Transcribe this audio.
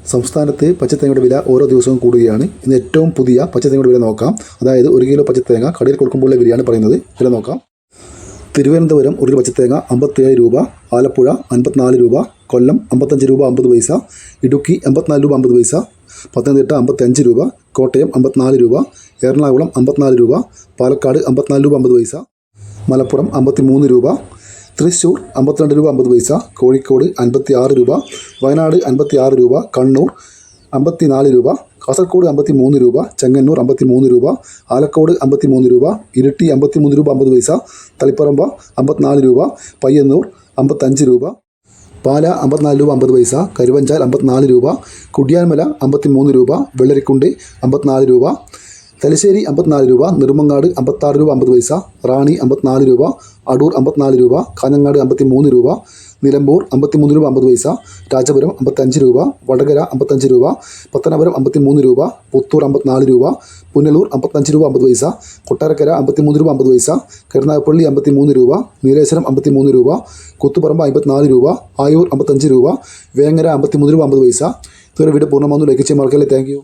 സംസ്ഥാനത്ത് പച്ചത്തേങ്ങയുടെ വില ഓരോ ദിവസവും കൂടുകയാണ്. ഇന്ന് ഏറ്റവും പുതിയ പച്ചത്തേങ്ങയുടെ വില നോക്കാം. അതായത് 1 കിലോ പച്ചത്തേങ്ങ കടയിൽ കൊടുക്കുമ്പോഴുള്ള വിലയാണ് പറയുന്നത്. വില നോക്കാം. തിരുവനന്തപുരം 1 കിലോ പച്ചത്തേങ്ങ 57 രൂപ, ആലപ്പുഴ 54 രൂപ, കൊല്ലം 55 രൂപ 50 പൈസ, ഇടുക്കി 84 രൂപ 50 പൈസ, പത്തനംതിട്ട 55 രൂപ, കോട്ടയം 54 രൂപ, എറണാകുളം 54 രൂപ, പാലക്കാട് 54 രൂപ 50 പൈസ, മലപ്പുറം 53 രൂപ, തൃശ്ശൂർ 52 രൂപ 50 പൈസ, കോഴിക്കോട് 56 രൂപ, വയനാട് 56 രൂപ, കണ്ണൂർ 54 രൂപ, കാസർഗോഡ് 53 രൂപ, ചെങ്ങന്നൂർ 53 രൂപ, ആലക്കോട് 53 രൂപ, ഇരിട്ടി 53 രൂപ 50 പൈസ, തളിപ്പറമ്പ 54 രൂപ, പയ്യന്നൂർ 55 രൂപ, പാല 54 രൂപ 50 പൈസ, കരുവഞ്ചാൽ 54 രൂപ, കുടിയാൻമല 53 രൂപ, വെള്ളരിക്കുണ്ട് 54 രൂപ, തലശ്ശേരി 54 രൂപ, നെടുമങ്ങാട് 56 രൂപ 50 പൈസ, റാണി 54 രൂപ, അടൂർ 54 രൂപ, കാഞ്ഞങ്ങാട് 53 രൂപ, നിലമ്പൂർ 53 രൂപ 50 പൈസ, രാജപുരം 55 രൂപ, വടകര 55 രൂപ, പത്തനാപുരം 53 രൂപ, പുത്തൂർ 54 രൂപ, പുനലൂർ 55 രൂപ 50 പൈസ, കൊട്ടാരക്കര 53 രൂപ 50 പൈസ, കരുനാഗപ്പള്ളി 53 രൂപ, നീലേശ്വരം 53 രൂപ, കുത്തുപറമ്പ് 54 രൂപ, ആയൂർ 55 രൂപ, വേങ്ങര 53 രൂപ 50 പൈസ. ഇതുവരെ വീഡിയോ പൂർണ്ണമാകുന്നു. ലൈക്ക് ചെയ്യാൻ മറക്കല്ലേ. Thank you.